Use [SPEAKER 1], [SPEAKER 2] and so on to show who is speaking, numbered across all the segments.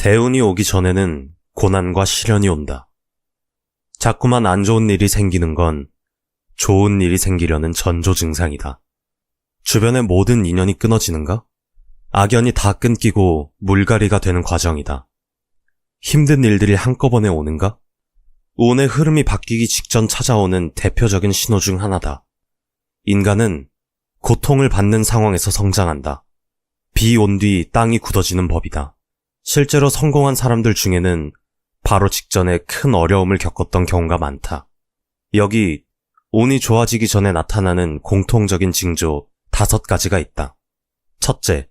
[SPEAKER 1] 대운이 오기 전에는 고난과 시련이 온다. 자꾸만 안 좋은 일이 생기는 건 좋은 일이 생기려는 전조 증상이다. 주변의 모든 인연이 끊어지는가? 악연이 다 끊기고 물갈이가 되는 과정이다. 힘든 일들이 한꺼번에 오는가? 운의 흐름이 바뀌기 직전 찾아오는 대표적인 신호 중 하나다. 인간은 고통을 받는 상황에서 성장한다. 비 온 뒤 땅이 굳어지는 법이다. 실제로 성공한 사람들 중에는 바로 직전에 큰 어려움을 겪었던 경우가 많다. 여기 운이 좋아지기 전에 나타나는 공통적인 징조 5가지가 있다. 첫째,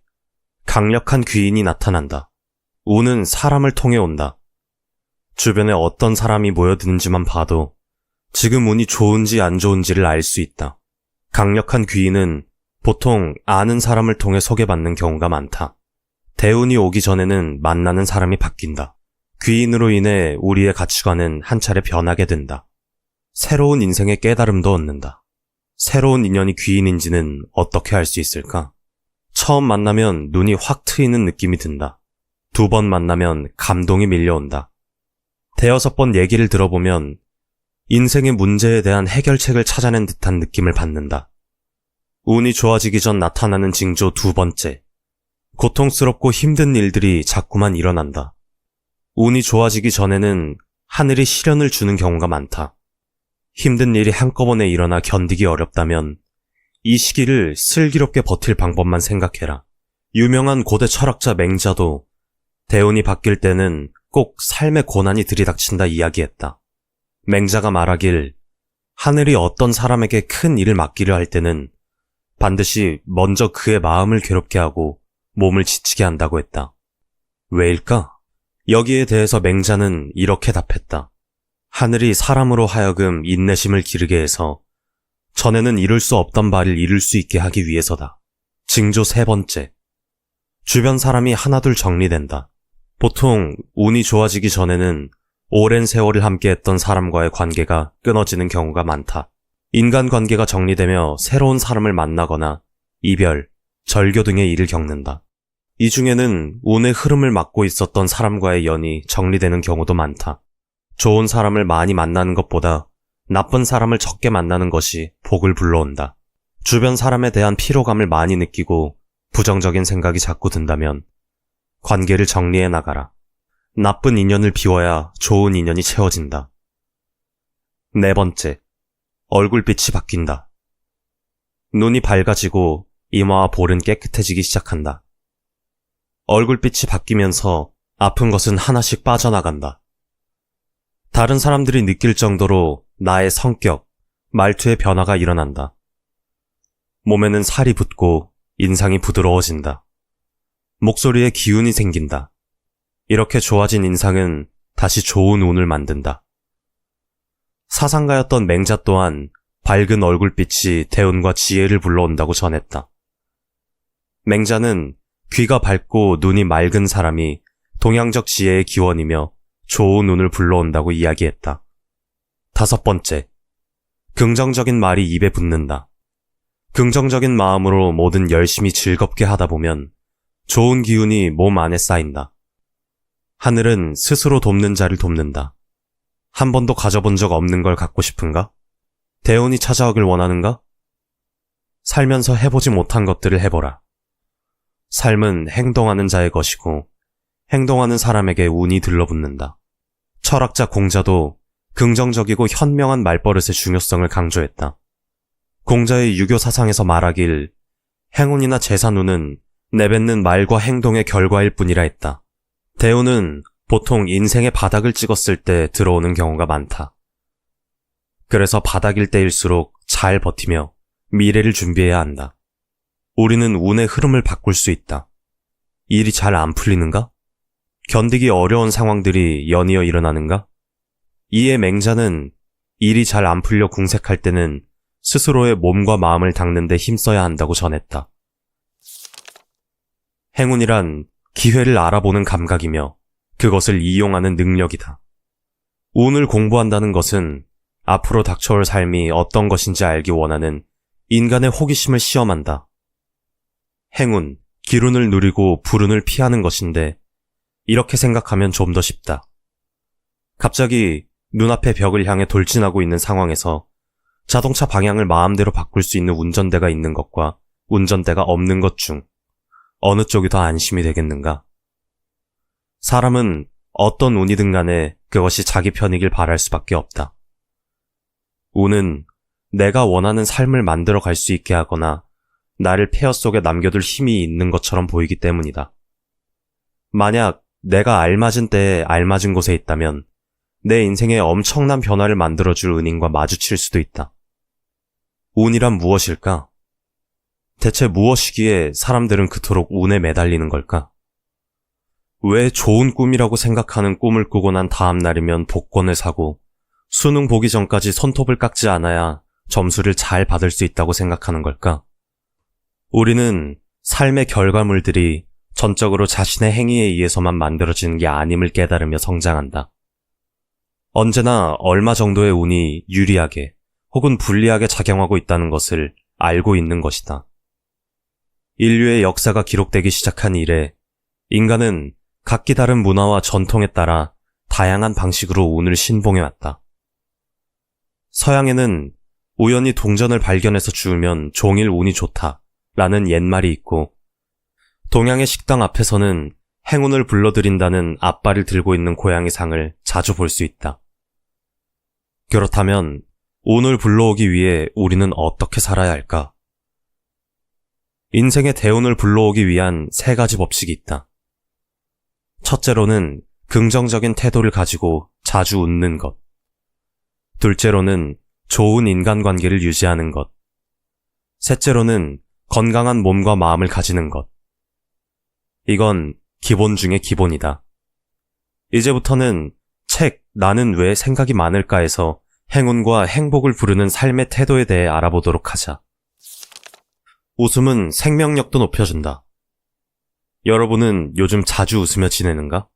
[SPEAKER 1] 강력한 귀인이 나타난다. 운은 사람을 통해 온다. 주변에 어떤 사람이 모여드는지만 봐도 지금 운이 좋은지 안 좋은지를 알 수 있다. 강력한 귀인은 보통 아는 사람을 통해 소개받는 경우가 많다. 대운이 오기 전에는 만나는 사람이 바뀐다. 귀인으로 인해 우리의 가치관은 한 차례 변하게 된다. 새로운 인생의 깨달음도 얻는다. 새로운 인연이 귀인인지는 어떻게 알 수 있을까? 처음 만나면 눈이 확 트이는 느낌이 든다. 2번 만나면 감동이 밀려온다. 5번 얘기를 들어보면 인생의 문제에 대한 해결책을 찾아낸 듯한 느낌을 받는다. 운이 좋아지기 전 나타나는 징조 2번째. 고통스럽고 힘든 일들이 자꾸만 일어난다. 운이 좋아지기 전에는 하늘이 시련을 주는 경우가 많다. 힘든 일이 한꺼번에 일어나 견디기 어렵다면 이 시기를 슬기롭게 버틸 방법만 생각해라. 유명한 고대 철학자 맹자도 대운이 바뀔 때는 꼭 삶의 고난이 들이닥친다 이야기했다. 맹자가 말하길 하늘이 어떤 사람에게 큰 일을 맡기려 할 때는 반드시 먼저 그의 마음을 괴롭게 하고 몸을 지치게 한다고 했다. 왜일까? 여기에 대해서 맹자는 이렇게 답했다. 하늘이 사람으로 하여금 인내심을 기르게 해서 전에는 이룰 수 없던 바를 이룰 수 있게 하기 위해서다. 징조 3번째. 주변 사람이 하나둘 정리된다. 보통 운이 좋아지기 전에는 오랜 세월을 함께했던 사람과의 관계가 끊어지는 경우가 많다. 인간관계가 정리되며 새로운 사람을 만나거나 이별, 절교 등의 일을 겪는다. 이 중에는 운의 흐름을 막고 있었던 사람과의 연이 정리되는 경우도 많다. 좋은 사람을 많이 만나는 것보다 나쁜 사람을 적게 만나는 것이 복을 불러온다. 주변 사람에 대한 피로감을 많이 느끼고 부정적인 생각이 자꾸 든다면 관계를 정리해 나가라. 나쁜 인연을 비워야 좋은 인연이 채워진다. 4번째, 얼굴빛이 바뀐다. 눈이 밝아지고 이마와 볼은 깨끗해지기 시작한다. 얼굴빛이 바뀌면서 아픈 것은 하나씩 빠져나간다. 다른 사람들이 느낄 정도로 나의 성격, 말투의 변화가 일어난다. 몸에는 살이 붙고 인상이 부드러워진다. 목소리에 기운이 생긴다. 이렇게 좋아진 인상은 다시 좋은 운을 만든다. 사상가였던 맹자 또한 밝은 얼굴빛이 대운과 지혜를 불러온다고 전했다. 맹자는 귀가 밝고 눈이 맑은 사람이 동양적 지혜의 기원이며 좋은 운을 불러온다고 이야기했다. 5번째, 긍정적인 말이 입에 붙는다. 긍정적인 마음으로 뭐든 열심히 즐겁게 하다 보면 좋은 기운이 몸 안에 쌓인다. 하늘은 스스로 돕는 자를 돕는다. 한 번도 가져본 적 없는 걸 갖고 싶은가? 대운이 찾아오길 원하는가? 살면서 해보지 못한 것들을 해보라. 삶은 행동하는 자의 것이고 행동하는 사람에게 운이 들러붙는다. 철학자 공자도 긍정적이고 현명한 말버릇의 중요성을 강조했다. 공자의 유교 사상에서 말하길 행운이나 재산운은 내뱉는 말과 행동의 결과일 뿐이라 했다. 대운은 보통 인생의 바닥을 찍었을 때 들어오는 경우가 많다. 그래서 바닥일 때일수록 잘 버티며 미래를 준비해야 한다. 우리는 운의 흐름을 바꿀 수 있다. 일이 잘 안 풀리는가? 견디기 어려운 상황들이 연이어 일어나는가? 이에 맹자는 일이 잘 안 풀려 궁색할 때는 스스로의 몸과 마음을 닦는 데 힘써야 한다고 전했다. 행운이란 기회를 알아보는 감각이며 그것을 이용하는 능력이다. 운을 공부한다는 것은 앞으로 닥쳐올 삶이 어떤 것인지 알기 원하는 인간의 호기심을 시험한다. 행운, 기운을 누리고 불운을 피하는 것인데 이렇게 생각하면 좀 더 쉽다. 갑자기 눈앞에 벽을 향해 돌진하고 있는 상황에서 자동차 방향을 마음대로 바꿀 수 있는 운전대가 있는 것과 운전대가 없는 것 중 어느 쪽이 더 안심이 되겠는가? 사람은 어떤 운이든 간에 그것이 자기 편이길 바랄 수밖에 없다. 운은 내가 원하는 삶을 만들어 갈 수 있게 하거나 나를 폐허 속에 남겨둘 힘이 있는 것처럼 보이기 때문이다. 만약 내가 알맞은 때에 알맞은 곳에 있다면 내 인생에 엄청난 변화를 만들어줄 은인과 마주칠 수도 있다. 운이란 무엇일까? 대체 무엇이기에 사람들은 그토록 운에 매달리는 걸까? 왜 좋은 꿈이라고 생각하는 꿈을 꾸고 난 다음 날이면 복권을 사고 수능 보기 전까지 손톱을 깎지 않아야 점수를 잘 받을 수 있다고 생각하는 걸까? 우리는 삶의 결과물들이 전적으로 자신의 행위에 의해서만 만들어지는 게 아님을 깨달으며 성장한다. 언제나 얼마 정도의 운이 유리하게 혹은 불리하게 작용하고 있다는 것을 알고 있는 것이다. 인류의 역사가 기록되기 시작한 이래 인간은 각기 다른 문화와 전통에 따라 다양한 방식으로 운을 신봉해왔다. 서양에는 우연히 동전을 발견해서 주우면 종일 운이 좋다 라는 옛말이 있고, 동양의 식당 앞에서는 행운을 불러들인다는 앞발을 들고 있는 고양이 상을 자주 볼 수 있다. 그렇다면 운을 불러오기 위해 우리는 어떻게 살아야 할까? 인생의 대운을 불러오기 위한 3가지 법칙이 있다. 첫째로는 긍정적인 태도를 가지고 자주 웃는 것. 둘째로는 좋은 인간관계를 유지하는 것. 셋째로는 건강한 몸과 마음을 가지는 것. 이건 기본 중의 기본이다. 이제부터는 책 나는 왜 생각이 많을까에서 행운과 행복을 부르는 삶의 태도에 대해 알아보도록 하자. 웃음은 생명력도 높여준다. 여러분은 요즘 자주 웃으며 지내는가?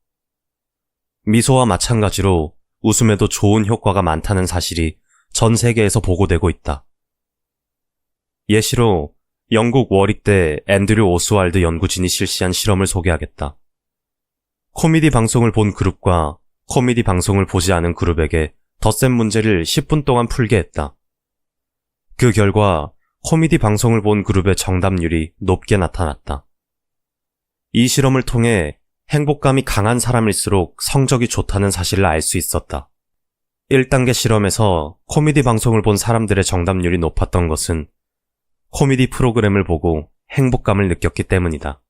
[SPEAKER 1] 미소와 마찬가지로 웃음에도 좋은 효과가 많다는 사실이 전 세계에서 보고되고 있다. 예시로 영국 워릭대 앤드류 오스왈드 연구진이 실시한 실험을 소개하겠다. 코미디 방송을 본 그룹과 코미디 방송을 보지 않은 그룹에게 덧셈 문제를 10분 동안 풀게 했다. 그 결과 코미디 방송을 본 그룹의 정답률이 높게 나타났다. 이 실험을 통해 행복감이 강한 사람일수록 성적이 좋다는 사실을 알 수 있었다. 1단계 실험에서 코미디 방송을 본 사람들의 정답률이 높았던 것은 코미디 프로그램을 보고 행복감을 느꼈기 때문이다.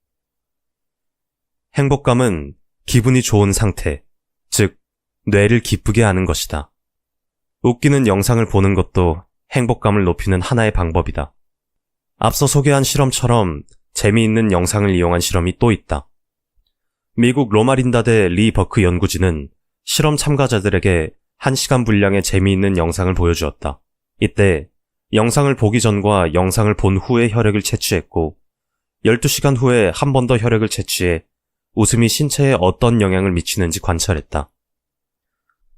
[SPEAKER 1] 행복감은 기분이 좋은 상태, 즉 뇌를 기쁘게 하는 것이다. 웃기는 영상을 보는 것도 행복감을 높이는 하나의 방법이다. 앞서 소개한 실험처럼 재미있는 영상을 이용한 실험이 또 있다. 미국 로마린다대 리 버크 연구진은 실험 참가자들에게 1시간 분량의 재미있는 영상을 보여주었다. 이때 영상을 보기 전과 영상을 본 후에 혈액을 채취했고 12시간 후에 한 번 더 혈액을 채취해 웃음이 신체에 어떤 영향을 미치는지 관찰했다.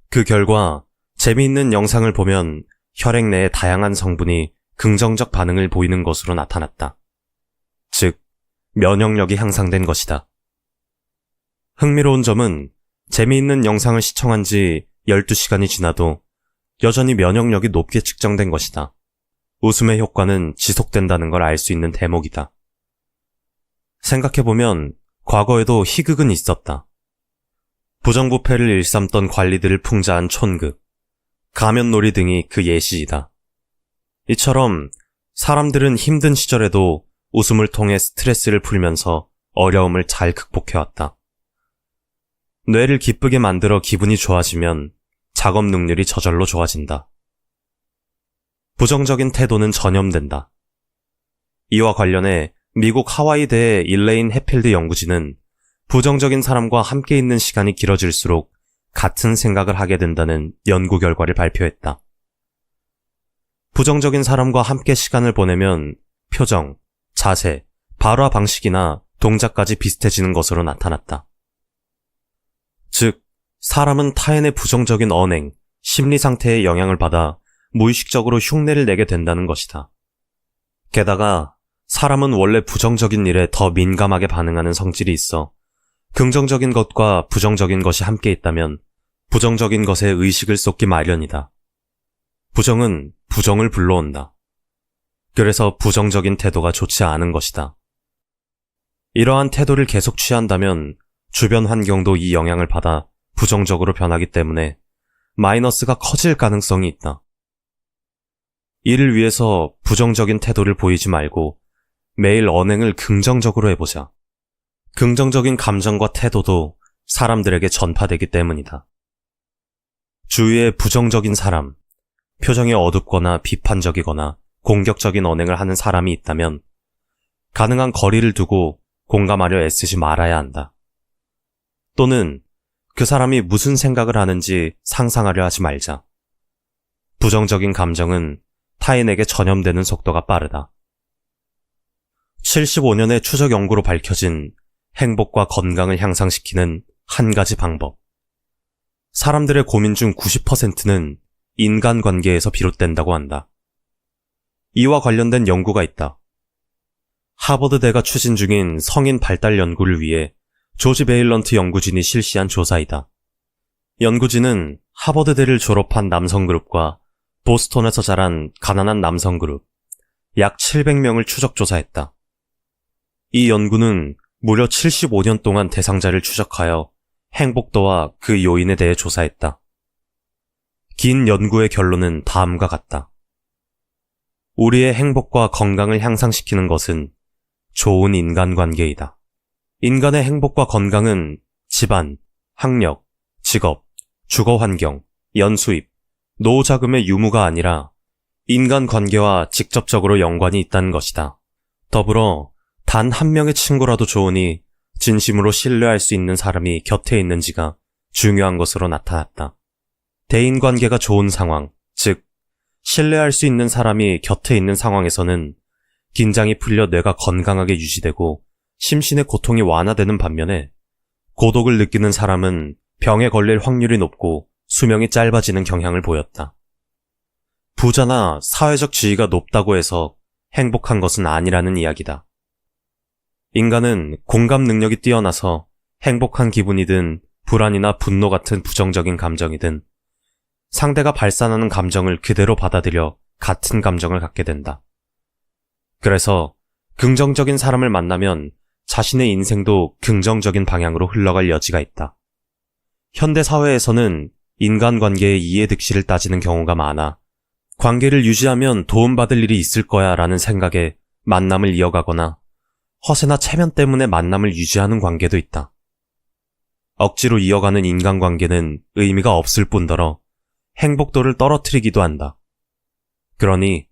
[SPEAKER 1] 그 결과 재미있는 영상을 보면 혈액 내의 다양한 성분이 긍정적 반응을 보이는 것으로 나타났다. 즉, 면역력이 향상된 것이다. 흥미로운 점은 재미있는 영상을 시청한 지 12시간이 지나도 여전히 면역력이 높게 측정된 것이다. 웃음의 효과는 지속된다는 걸 알 수 있는 대목이다. 생각해보면 과거에도 희극은 있었다. 부정부패를 일삼던 관리들을 풍자한 촌극, 가면놀이 등이 그 예시이다. 이처럼 사람들은 힘든 시절에도 웃음을 통해 스트레스를 풀면서 어려움을 잘 극복해왔다. 뇌를 기쁘게 만들어 기분이 좋아지면 작업 능률이 저절로 좋아진다. 부정적인 태도는 전염된다. 이와 관련해 미국 하와이대의 일레인 해필드 연구진은 부정적인 사람과 함께 있는 시간이 길어질수록 같은 생각을 하게 된다는 연구 결과를 발표했다. 부정적인 사람과 함께 시간을 보내면 표정, 자세, 발화 방식이나 동작까지 비슷해지는 것으로 나타났다. 즉, 사람은 타인의 부정적인 언행, 심리 상태에 영향을 받아 무의식적으로 흉내를 내게 된다는 것이다. 게다가 사람은 원래 부정적인 일에 더 민감하게 반응하는 성질이 있어 긍정적인 것과 부정적인 것이 함께 있다면 부정적인 것에 의식을 쏟기 마련이다. 부정은 부정을 불러온다. 그래서 부정적인 태도가 좋지 않은 것이다. 이러한 태도를 계속 취한다면 주변 환경도 이 영향을 받아 부정적으로 변하기 때문에 마이너스가 커질 가능성이 있다. 이를 위해서 부정적인 태도를 보이지 말고 매일 언행을 긍정적으로 해보자. 긍정적인 감정과 태도도 사람들에게 전파되기 때문이다. 주위에 부정적인 사람, 표정이 어둡거나 비판적이거나 공격적인 언행을 하는 사람이 있다면 가능한 거리를 두고 공감하려 애쓰지 말아야 한다. 또는 그 사람이 무슨 생각을 하는지 상상하려 하지 말자. 부정적인 감정은 타인에게 전염되는 속도가 빠르다. 75년의 추적 연구로 밝혀진 행복과 건강을 향상시키는 한 가지 방법. 사람들의 고민 중 90%는 인간관계에서 비롯된다고 한다. 이와 관련된 연구가 있다. 하버드대가 추진 중인 성인 발달 연구를 위해 조지 베일런트 연구진이 실시한 조사이다. 연구진은 하버드대를 졸업한 남성 그룹과 보스턴에서 자란 가난한 남성 그룹 약 700명을 추적 조사했다. 이 연구는 무려 75년 동안 대상자를 추적하여 행복도와 그 요인에 대해 조사했다. 긴 연구의 결론은 다음과 같다. 우리의 행복과 건강을 향상시키는 것은 좋은 인간관계이다. 인간의 행복과 건강은 집안, 학력, 직업, 주거환경, 연수입, 노후자금의 유무가 아니라 인간관계와 직접적으로 연관이 있다는 것이다. 더불어 단 한 명의 친구라도 좋으니 진심으로 신뢰할 수 있는 사람이 곁에 있는지가 중요한 것으로 나타났다. 대인관계가 좋은 상황, 즉 신뢰할 수 있는 사람이 곁에 있는 상황에서는 긴장이 풀려 뇌가 건강하게 유지되고 심신의 고통이 완화되는 반면에 고독을 느끼는 사람은 병에 걸릴 확률이 높고 수명이 짧아지는 경향을 보였다. 부자나 사회적 지위가 높다고 해서 행복한 것은 아니라는 이야기다. 인간은 공감 능력이 뛰어나서 행복한 기분이든 불안이나 분노 같은 부정적인 감정이든 상대가 발산하는 감정을 그대로 받아들여 같은 감정을 갖게 된다. 그래서 긍정적인 사람을 만나면 자신의 인생도 긍정적인 방향으로 흘러갈 여지가 있다. 현대 사회에서는 인간관계의 이해득실을 따지는 경우가 많아 관계를 유지하면 도움받을 일이 있을 거야 라는 생각에 만남을 이어가거나 허세나 체면 때문에 만남을 유지하는 관계도 있다. 억지로 이어가는 인간관계는 의미가 없을 뿐더러 행복도를 떨어뜨리기도 한다. 그러니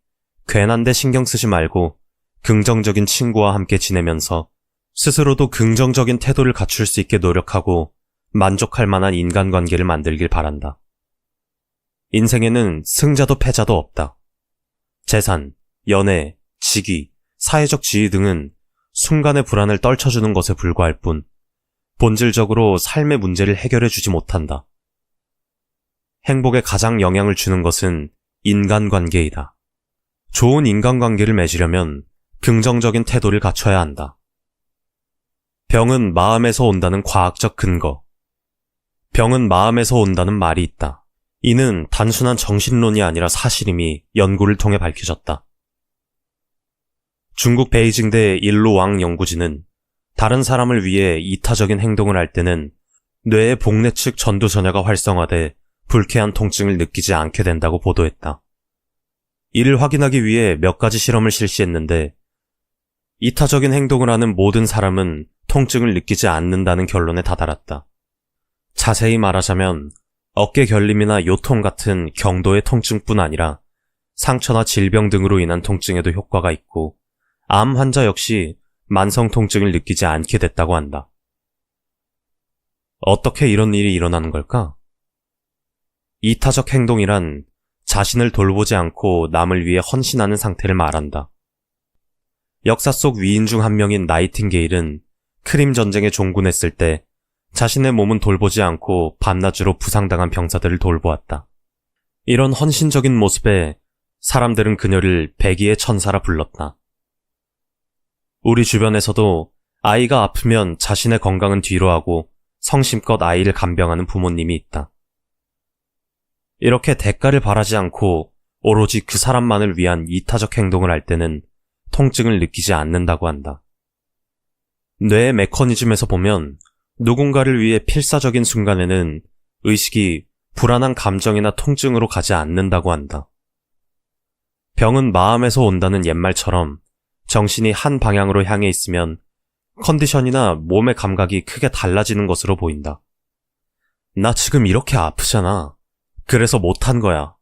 [SPEAKER 1] 괜한 데 신경 쓰지 말고 긍정적인 친구와 함께 지내면서 스스로도 긍정적인 태도를 갖출 수 있게 노력하고 만족할 만한 인간관계를 만들길 바란다. 인생에는 승자도 패자도 없다. 재산, 연애, 직위, 사회적 지위 등은 순간의 불안을 떨쳐주는 것에 불과할 뿐 본질적으로 삶의 문제를 해결해주지 못한다. 행복에 가장 영향을 주는 것은 인간관계이다. 좋은 인간관계를 맺으려면 긍정적인 태도를 갖춰야 한다. 병은 마음에서 온다는 과학적 근거. 병은 마음에서 온다는 말이 있다. 이는 단순한 정신론이 아니라 사실임이 연구를 통해 밝혀졌다. 중국 베이징대 일로왕 연구진은 다른 사람을 위해 이타적인 행동을 할 때는 뇌의 복내 측 전두전야가 활성화돼 불쾌한 통증을 느끼지 않게 된다고 보도했다. 이를 확인하기 위해 몇 가지 실험을 실시했는데 이타적인 행동을 하는 모든 사람은 통증을 느끼지 않는다는 결론에 다다랐다. 자세히 말하자면 어깨 결림이나 요통 같은 경도의 통증뿐 아니라 상처나 질병 등으로 인한 통증에도 효과가 있고 암 환자 역시 만성 통증을 느끼지 않게 됐다고 한다. 어떻게 이런 일이 일어나는 걸까? 이타적 행동이란 자신을 돌보지 않고 남을 위해 헌신하는 상태를 말한다. 역사 속 위인 중 한 명인 나이팅게일은 크림 전쟁에 종군했을 때 자신의 몸은 돌보지 않고 밤낮으로 부상당한 병사들을 돌보았다. 이런 헌신적인 모습에 사람들은 그녀를 백의의 천사라 불렀다. 우리 주변에서도 아이가 아프면 자신의 건강은 뒤로하고 성심껏 아이를 간병하는 부모님이 있다. 이렇게 대가를 바라지 않고 오로지 그 사람만을 위한 이타적 행동을 할 때는 통증을 느끼지 않는다고 한다. 뇌의 메커니즘에서 보면 누군가를 위해 필사적인 순간에는 의식이 불안한 감정이나 통증으로 가지 않는다고 한다. 병은 마음에서 온다는 옛말처럼 정신이 한 방향으로 향해 있으면 컨디션이나 몸의 감각이 크게 달라지는 것으로 보인다. 나 지금 이렇게 아프잖아. 그래서 못한 거야.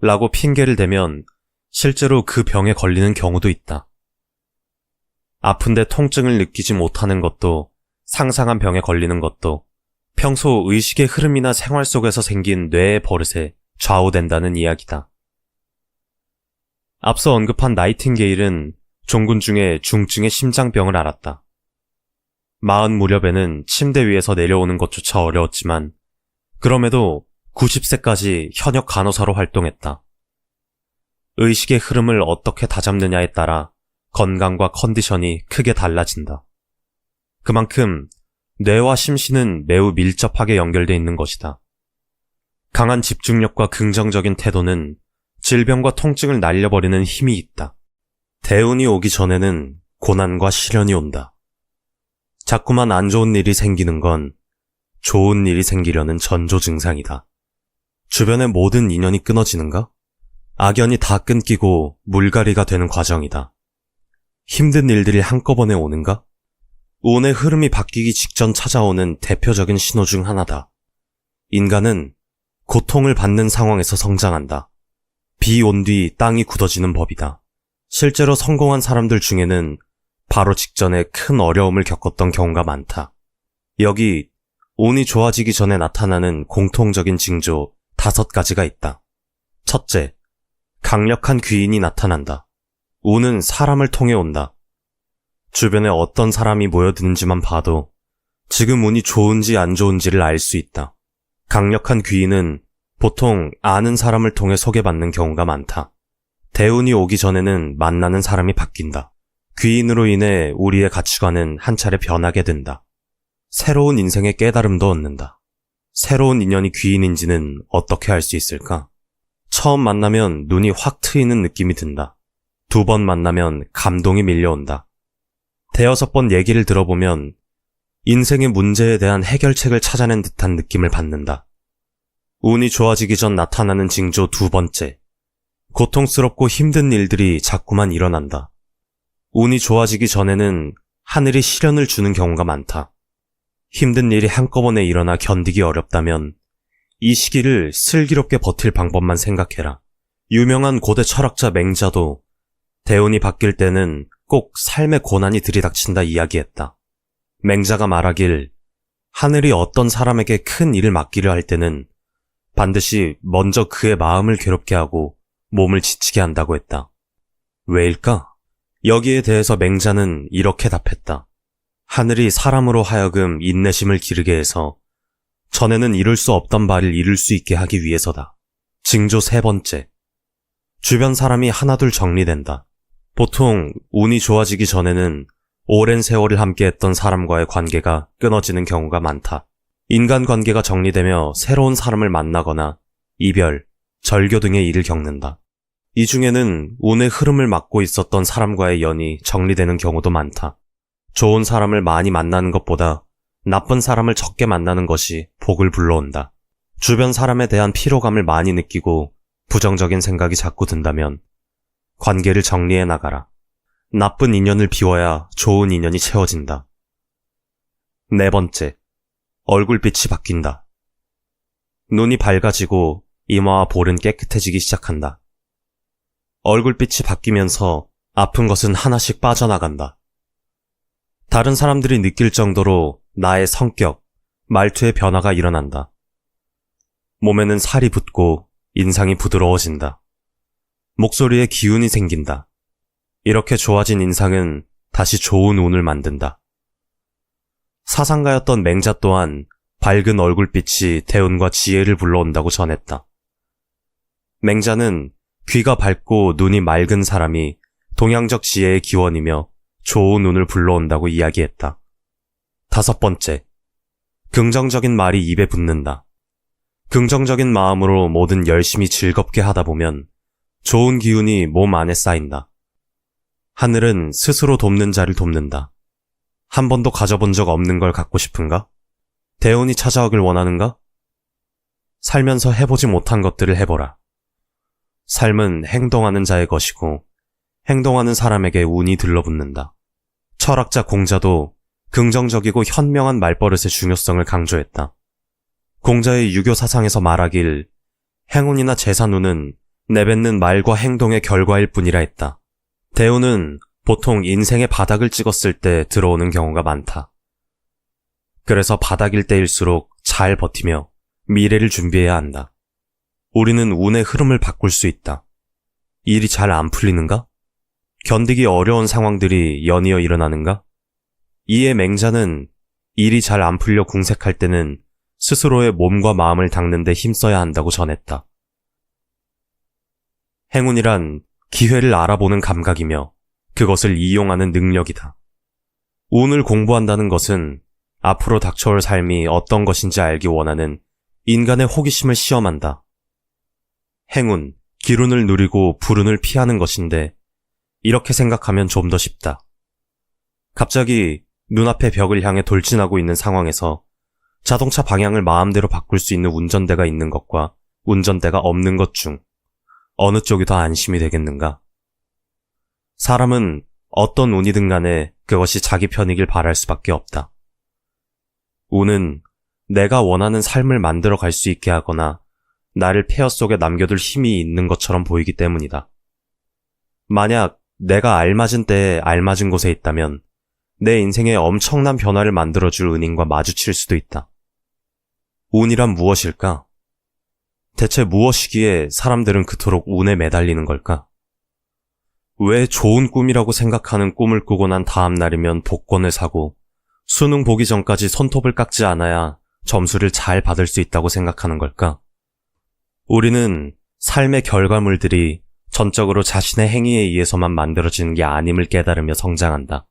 [SPEAKER 1] 라고 핑계를 대면 실제로 그 병에 걸리는 경우도 있다. 아픈데 통증을 느끼지 못하는 것도 상상한 병에 걸리는 것도 평소 의식의 흐름이나 생활 속에서 생긴 뇌의 버릇에 좌우된다는 이야기다. 앞서 언급한 나이팅게일은 종군 중에 중증의 심장병을 앓았다. 40 무렵에는 침대 위에서 내려오는 것조차 어려웠지만 그럼에도 90세까지 현역 간호사로 활동했다. 의식의 흐름을 어떻게 다잡느냐에 따라 건강과 컨디션이 크게 달라진다. 그만큼 뇌와 심신은 매우 밀접하게 연결되어 있는 것이다. 강한 집중력과 긍정적인 태도는 질병과 통증을 날려버리는 힘이 있다. 대운이 오기 전에는 고난과 시련이 온다. 자꾸만 안 좋은 일이 생기는 건 좋은 일이 생기려는 전조 증상이다. 주변의 모든 인연이 끊어지는가? 악연이 다 끊기고 물갈이가 되는 과정이다. 힘든 일들이 한꺼번에 오는가? 운의 흐름이 바뀌기 직전 찾아오는 대표적인 신호 중 하나다. 인간은 고통을 받는 상황에서 성장한다. 비 온 뒤 땅이 굳어지는 법이다. 실제로 성공한 사람들 중에는 바로 직전에 큰 어려움을 겪었던 경우가 많다. 여기 운이 좋아지기 전에 나타나는 공통적인 징조 5가지가 있다. 첫째, 강력한 귀인이 나타난다. 운은 사람을 통해 온다. 주변에 어떤 사람이 모여드는지만 봐도 지금 운이 좋은지 안 좋은지를 알 수 있다. 강력한 귀인은 보통 아는 사람을 통해 소개받는 경우가 많다. 대운이 오기 전에는 만나는 사람이 바뀐다. 귀인으로 인해 우리의 가치관은 한 차례 변하게 된다. 새로운 인생의 깨달음도 얻는다. 새로운 인연이 귀인인지는 어떻게 알 수 있을까? 처음 만나면 눈이 확 트이는 느낌이 든다. 2번 만나면 감동이 밀려온다. 5번 얘기를 들어보면 인생의 문제에 대한 해결책을 찾아낸 듯한 느낌을 받는다. 운이 좋아지기 전 나타나는 징조 2번째. 고통스럽고 힘든 일들이 자꾸만 일어난다. 운이 좋아지기 전에는 하늘이 시련을 주는 경우가 많다. 힘든 일이 한꺼번에 일어나 견디기 어렵다면 이 시기를 슬기롭게 버틸 방법만 생각해라. 유명한 고대 철학자 맹자도 대운이 바뀔 때는 꼭 삶의 고난이 들이닥친다 이야기했다. 맹자가 말하길 하늘이 어떤 사람에게 큰 일을 맡기려 할 때는 반드시 먼저 그의 마음을 괴롭게 하고 몸을 지치게 한다고 했다. 왜일까? 여기에 대해서 맹자는 이렇게 답했다. 하늘이 사람으로 하여금 인내심을 기르게 해서 전에는 이룰 수 없던 바를 이룰 수 있게 하기 위해서다. 징조 3번째. 주변 사람이 하나둘 정리된다. 보통 운이 좋아지기 전에는 오랜 세월을 함께했던 사람과의 관계가 끊어지는 경우가 많다. 인간관계가 정리되며 새로운 사람을 만나거나 이별, 절교 등의 일을 겪는다. 이 중에는 운의 흐름을 막고 있었던 사람과의 연이 정리되는 경우도 많다. 좋은 사람을 많이 만나는 것보다 나쁜 사람을 적게 만나는 것이 복을 불러온다. 주변 사람에 대한 피로감을 많이 느끼고 부정적인 생각이 자꾸 든다면 관계를 정리해 나가라. 나쁜 인연을 비워야 좋은 인연이 채워진다. 4번째, 얼굴빛이 바뀐다. 눈이 밝아지고 이마와 볼은 깨끗해지기 시작한다. 얼굴빛이 바뀌면서 아픈 것은 하나씩 빠져나간다. 다른 사람들이 느낄 정도로 나의 성격, 말투의 변화가 일어난다. 몸에는 살이 붙고 인상이 부드러워진다. 목소리에 기운이 생긴다. 이렇게 좋아진 인상은 다시 좋은 운을 만든다. 사상가였던 맹자 또한 밝은 얼굴빛이 대운과 지혜를 불러온다고 전했다. 맹자는 귀가 밝고 눈이 맑은 사람이 동양적 지혜의 기원이며 좋은 운을 불러온다고 이야기했다. 5번째, 긍정적인 말이 입에 붙는다. 긍정적인 마음으로 뭐든 열심히 즐겁게 하다 보면 좋은 기운이 몸 안에 쌓인다. 하늘은 스스로 돕는 자를 돕는다. 한 번도 가져본 적 없는 걸 갖고 싶은가? 대운이 찾아오길 원하는가? 살면서 해보지 못한 것들을 해보라. 삶은 행동하는 자의 것이고 행동하는 사람에게 운이 들러붙는다. 철학자 공자도 긍정적이고 현명한 말버릇의 중요성을 강조했다. 공자의 유교 사상에서 말하길 행운이나 재산운은 내뱉는 말과 행동의 결과일 뿐이라 했다. 대운은 보통 인생의 바닥을 찍었을 때 들어오는 경우가 많다. 그래서 바닥일 때일수록 잘 버티며 미래를 준비해야 한다. 우리는 운의 흐름을 바꿀 수 있다. 일이 잘 안 풀리는가? 견디기 어려운 상황들이 연이어 일어나는가? 이에 맹자는 일이 잘 안 풀려 궁색할 때는 스스로의 몸과 마음을 닦는 데 힘써야 한다고 전했다. 행운이란 기회를 알아보는 감각이며 그것을 이용하는 능력이다. 운을 공부한다는 것은 앞으로 닥쳐올 삶이 어떤 것인지 알기 원하는 인간의 호기심을 시험한다. 행운, 기운을 누리고 불운을 피하는 것인데 이렇게 생각하면 좀 더 쉽다. 갑자기 눈앞의 벽을 향해 돌진하고 있는 상황에서 자동차 방향을 마음대로 바꿀 수 있는 운전대가 있는 것과 운전대가 없는 것 중 어느 쪽이 더 안심이 되겠는가? 사람은 어떤 운이든 간에 그것이 자기 편이길 바랄 수밖에 없다. 운은 내가 원하는 삶을 만들어 갈 수 있게 하거나 나를 폐허 속에 남겨둘 힘이 있는 것처럼 보이기 때문이다. 만약 내가 알맞은 때에 알맞은 곳에 있다면 내 인생에 엄청난 변화를 만들어줄 은인과 마주칠 수도 있다. 운이란 무엇일까? 대체 무엇이기에 사람들은 그토록 운에 매달리는 걸까? 왜 좋은 꿈이라고 생각하는 꿈을 꾸고 난 다음 날이면 복권을 사고 수능 보기 전까지 손톱을 깎지 않아야 점수를 잘 받을 수 있다고 생각하는 걸까? 우리는 삶의 결과물들이 전적으로 자신의 행위에 의해서만 만들어지는 게 아님을 깨달으며 성장한다.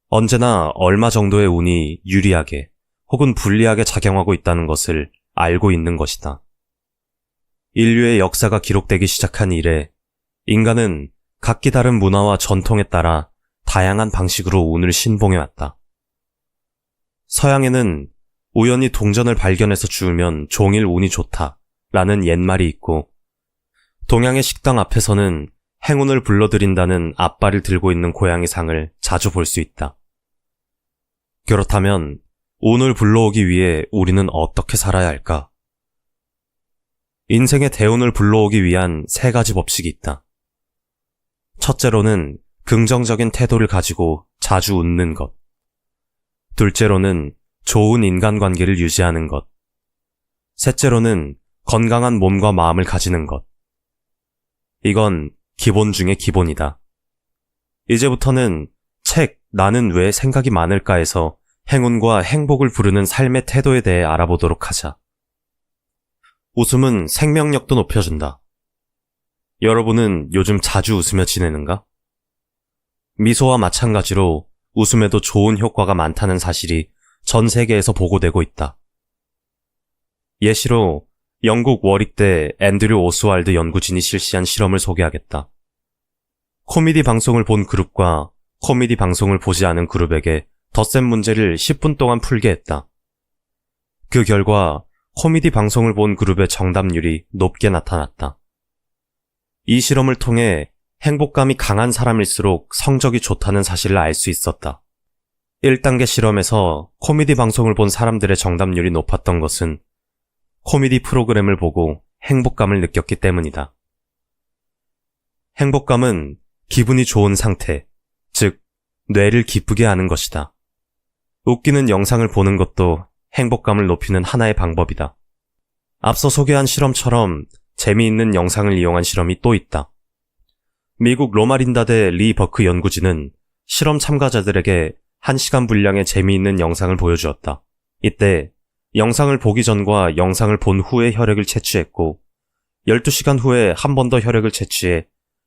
[SPEAKER 1] 언제나 얼마 정도의 운이 유리하게 혹은 불리하게 작용하고 있다는 것을 알고 있는 것이다. 인류의 역사가 기록되기 시작한 이래 인간은 각기 다른 문화와 전통에 따라 다양한 방식으로 운을 신봉해왔다. 서양에는 우연히 동전을 발견해서 주우면 종일 운이 좋다 라는 옛말이 있고, 동양의 식당 앞에서는 행운을 불러들인다는 앞발을 들고 있는 고양이 상을 자주 볼 수 있다. 그렇다면 운을 불러오기 위해 우리는 어떻게 살아야 할까? 인생의 대운을 불러오기 위한 3가지 법칙이 있다. 첫째로는 긍정적인 태도를 가지고 자주 웃는 것. 둘째로는 좋은 인간관계를 유지하는 것. 셋째로는 건강한 몸과 마음을 가지는 것. 이건 기본 중에 기본이다. 이제부터는 책 나는 왜 생각이 많을까에서 행운과 행복을 부르는 삶의 태도에 대해 알아보도록 하자. 웃음은 생명력도 높여준다. 여러분은 요즘 자주 웃으며 지내는가? 미소와 마찬가지로 웃음에도 좋은 효과가 많다는 사실이 전 세계에서 보고되고 있다. 예시로 영국 워릭대 앤드류 오스왈드 연구진이 실시한 실험을 소개하겠다. 코미디 방송을 본 그룹과 코미디 방송을 보지 않은 그룹에게 덧셈 문제를 10분 동안 풀게 했다. 그 결과 코미디 방송을 본 그룹의 정답률이 높게 나타났다. 이 실험을 통해 행복감이 강한 사람일수록 성적이 좋다는 사실을 알 수 있었다. 1단계 실험에서 코미디 방송을 본 사람들의 정답률이 높았던 것은 코미디 프로그램을 보고 행복감을 느꼈기 때문이다. 행복감은 기분이 좋은 상태, 즉 뇌를 기쁘게 하는 것이다. 웃기는 영상을 보는 것도 행복감을 높이는 하나의 방법이다. 앞서 소개한 실험처럼 재미있는 영상을 이용한 실험이 또 있다. 미국 로마린다대 리 버크 연구진은 실험 참가자들에게 1시간 분량의 재미있는 영상을 보여주었다. 이때 영상을 보기 전과 영상을 본 후에 혈액을 채취했고 12시간 후에 한 번 더 혈액을 채취해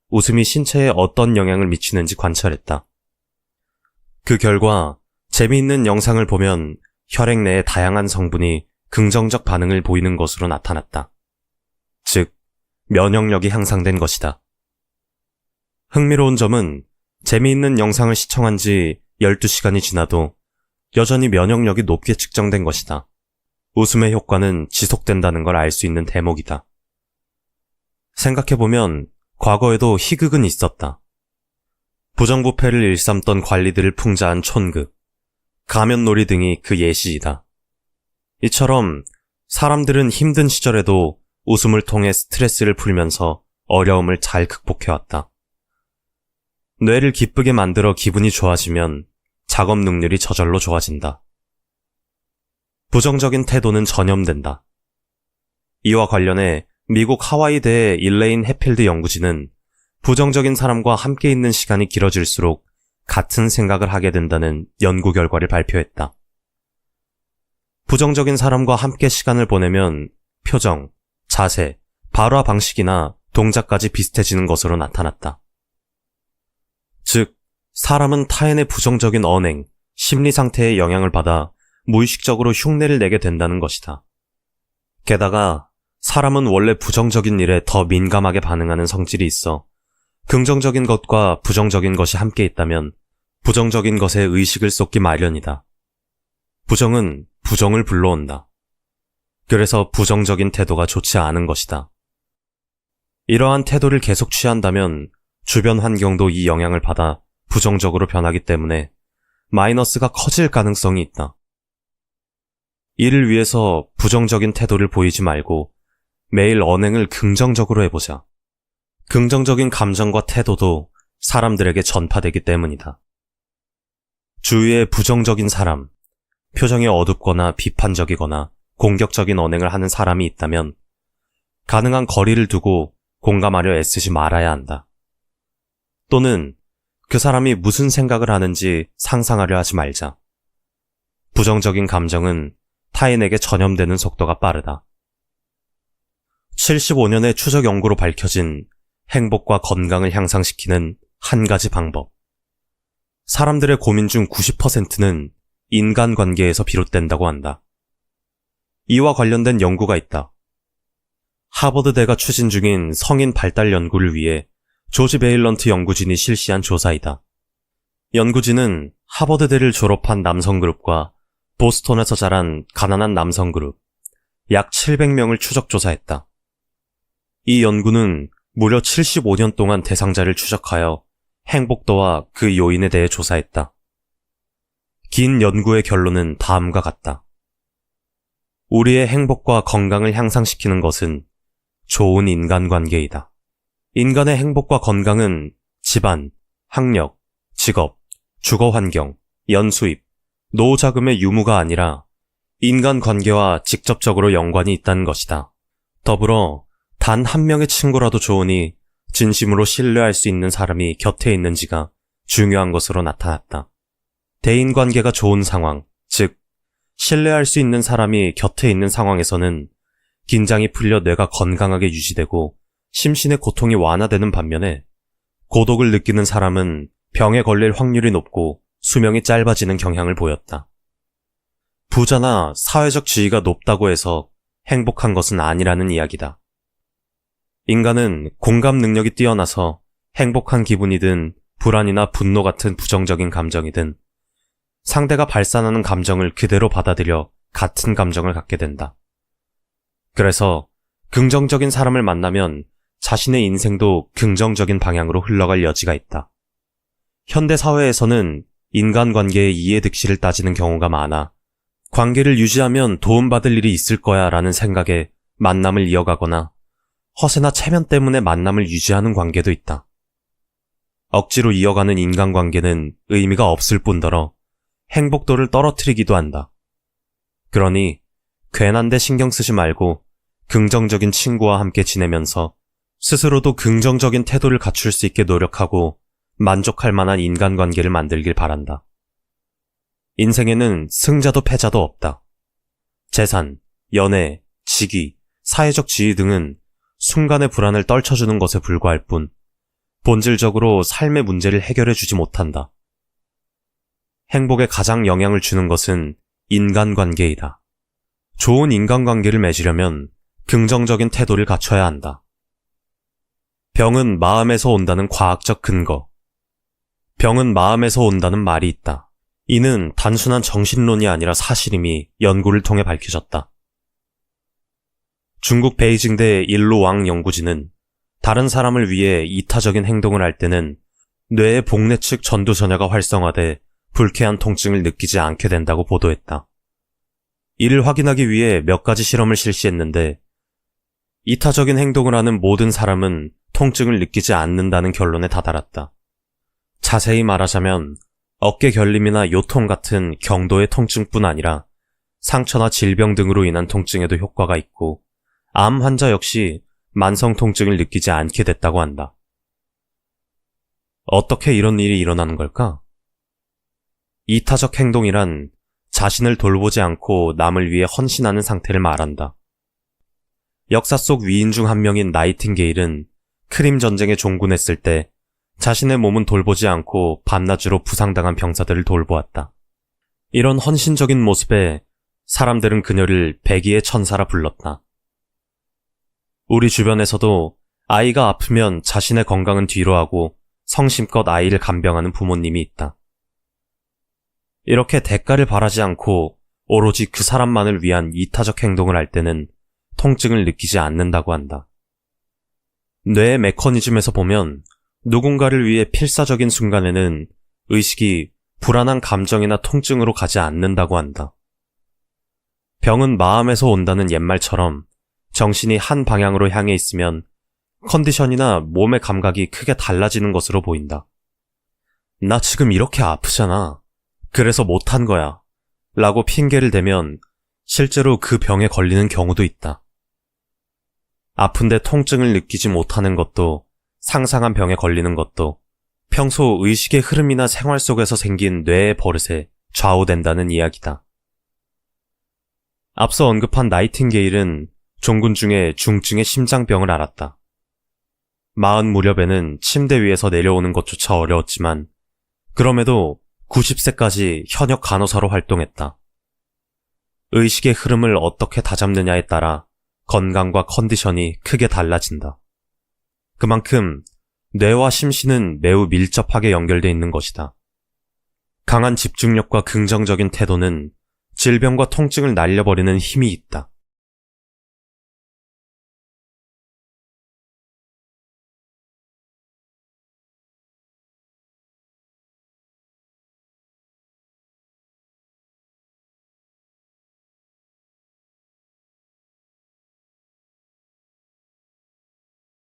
[SPEAKER 1] 웃음이 신체에 어떤 영향을 미치는지 관찰했다. 그 결과 재미있는 영상을 보면 혈액 내의 다양한 성분이 긍정적 반응을 보이는 것으로 나타났다. 즉, 면역력이 향상된 것이다. 흥미로운 점은 재미있는 영상을 시청한 지 12시간이 지나도 여전히 면역력이 높게 측정된 것이다. 웃음의 효과는 지속된다는 걸 알 수 있는 대목이다. 생각해보면 과거에도 희극은 있었다. 부정부패를 일삼던 관리들을 풍자한 촌극, 가면놀이 등이 그 예시이다. 이처럼 사람들은 힘든 시절에도 웃음을 통해 스트레스를 풀면서 어려움을 잘 극복해왔다. 뇌를 기쁘게 만들어 기분이 좋아지면 작업 능률이 저절로 좋아진다. 부정적인 태도는 전염된다. 이와 관련해 미국 하와이대의 일레인 해필드 연구진은 부정적인 사람과 함께 있는 시간이 길어질수록 같은 생각을 하게 된다는 연구 결과를 발표했다. 부정적인 사람과 함께 시간을 보내면 표정, 자세, 발화 방식이나 동작까지 비슷해지는 것으로 나타났다. 즉, 사람은 타인의 부정적인 언행, 심리 상태에 영향을 받아 무의식적으로 흉내를 내게 된다는 것이다. 게다가 사람은 원래 부정적인 일에 더 민감하게 반응하는 성질이 있어 긍정적인 것과 부정적인 것이 함께 있다면 부정적인 것에 의식을 쏟기 마련이다. 부정은 부정을 불러온다. 그래서 부정적인 태도가 좋지 않은 것이다. 이러한 태도를 계속 취한다면 주변 환경도 이 영향을 받아 부정적으로 변하기 때문에 마이너스가 커질 가능성이 있다. 이를 위해서 부정적인 태도를 보이지 말고 매일 언행을 긍정적으로 해보자. 긍정적인 감정과 태도도 사람들에게 전파되기 때문이다. 주위에 부정적인 사람, 표정이 어둡거나 비판적이거나 공격적인 언행을 하는 사람이 있다면 가능한 거리를 두고 공감하려 애쓰지 말아야 한다. 또는 그 사람이 무슨 생각을 하는지 상상하려 하지 말자. 부정적인 감정은 타인에게 전염되는 속도가 빠르다. 75년의 추적 연구로 밝혀진 행복과 건강을 향상시키는 한 가지 방법. 사람들의 고민 중 90%는 인간관계에서 비롯된다고 한다. 이와 관련된 연구가 있다. 하버드대가 추진 중인 성인 발달 연구를 위해 조지 베일런트 연구진이 실시한 조사이다. 연구진은 하버드대를 졸업한 남성 그룹과 보스턴에서 자란 가난한 남성 그룹, 약 700명을 추적 조사했다. 이 연구는 무려 75년 동안 대상자를 추적하여 행복도와 그 요인에 대해 조사했다. 긴 연구의 결론은 다음과 같다. 우리의 행복과 건강을 향상시키는 것은 좋은 인간관계이다. 인간의 행복과 건강은 집안, 학력, 직업, 주거환경, 연수입, 노후자금의 유무가 아니라 인간관계와 직접적으로 연관이 있다는 것이다. 더불어 단 한 명의 친구라도 좋으니 진심으로 신뢰할 수 있는 사람이 곁에 있는지가 중요한 것으로 나타났다. 대인관계가 좋은 상황, 즉 신뢰할 수 있는 사람이 곁에 있는 상황에서는 긴장이 풀려 뇌가 건강하게 유지되고 심신의 고통이 완화되는 반면에 고독을 느끼는 사람은 병에 걸릴 확률이 높고 수명이 짧아지는 경향을 보였다. 부자나 사회적 지위가 높다고 해서 행복한 것은 아니라는 이야기다. 인간은 공감 능력이 뛰어나서 행복한 기분이든 불안이나 분노 같은 부정적인 감정이든 상대가 발산하는 감정을 그대로 받아들여 같은 감정을 갖게 된다. 그래서 긍정적인 사람을 만나면 자신의 인생도 긍정적인 방향으로 흘러갈 여지가 있다. 현대 사회에서는 인간관계의 이해득실을 따지는 경우가 많아 관계를 유지하면 도움받을 일이 있을 거야 라는 생각에 만남을 이어가거나 허세나 체면 때문에 만남을 유지하는 관계도 있다. 억지로 이어가는 인간관계는 의미가 없을 뿐더러 행복도를 떨어뜨리기도 한다. 그러니 괜한 데 신경 쓰지 말고 긍정적인 친구와 함께 지내면서 스스로도 긍정적인 태도를 갖출 수 있게 노력하고 만족할 만한 인간관계를 만들길 바란다. 인생에는 승자도 패자도 없다. 재산, 연애, 직위, 사회적 지위 등은 순간의 불안을 떨쳐주는 것에 불과할 뿐 본질적으로 삶의 문제를 해결해주지 못한다. 행복에 가장 영향을 주는 것은 인간관계이다. 좋은 인간관계를 맺으려면 긍정적인 태도를 갖춰야 한다. 병은 마음에서 온다는 과학적 근거. 병은 마음에서 온다는 말이 있다. 이는 단순한 정신론이 아니라 사실임이 연구를 통해 밝혀졌다. 중국 베이징대 일로왕 연구진은 다른 사람을 위해 이타적인 행동을 할 때는 뇌의 복내 측 전두전야가 활성화돼 불쾌한 통증을 느끼지 않게 된다고 보도했다. 이를 확인하기 위해 몇 가지 실험을 실시했는데 이타적인 행동을 하는 모든 사람은 통증을 느끼지 않는다는 결론에 다다랐다. 자세히 말하자면 어깨 결림이나 요통 같은 경도의 통증뿐 아니라 상처나 질병 등으로 인한 통증에도 효과가 있고 암 환자 역시 만성 통증을 느끼지 않게 됐다고 한다. 어떻게 이런 일이 일어나는 걸까? 이타적 행동이란 자신을 돌보지 않고 남을 위해 헌신하는 상태를 말한다. 역사 속 위인 중 한 명인 나이팅게일은 크림 전쟁에 종군했을 때 자신의 몸은 돌보지 않고 밤낮으로 부상당한 병사들을 돌보았다. 이런 헌신적인 모습에 사람들은 그녀를 백의의 천사라 불렀다. 우리 주변에서도 아이가 아프면 자신의 건강은 뒤로하고 성심껏 아이를 간병하는 부모님이 있다. 이렇게 대가를 바라지 않고 오로지 그 사람만을 위한 이타적 행동을 할 때는 통증을 느끼지 않는다고 한다. 뇌의 메커니즘에서 보면 누군가를 위해 필사적인 순간에는 의식이 불안한 감정이나 통증으로 가지 않는다고 한다. 병은 마음에서 온다는 옛말처럼 정신이 한 방향으로 향해 있으면 컨디션이나 몸의 감각이 크게 달라지는 것으로 보인다. 나 지금 이렇게 아프잖아. 그래서 못한 거야. 라고 핑계를 대면 실제로 그 병에 걸리는 경우도 있다. 아픈데 통증을 느끼지 못하는 것도 상상한 병에 걸리는 것도 평소 의식의 흐름이나 생활 속에서 생긴 뇌의 버릇에 좌우된다는 이야기다. 앞서 언급한 나이팅게일은 종군 중에 중증의 심장병을 앓았다. 40 무렵에는 침대 위에서 내려오는 것조차 어려웠지만 그럼에도 90세까지 현역 간호사로 활동했다. 의식의 흐름을 어떻게 다잡느냐에 따라 건강과 컨디션이 크게 달라진다. 그만큼 뇌와 심신은 매우 밀접하게 연결되어 있는 것이다. 강한 집중력과 긍정적인 태도는 질병과 통증을 날려버리는 힘이 있다.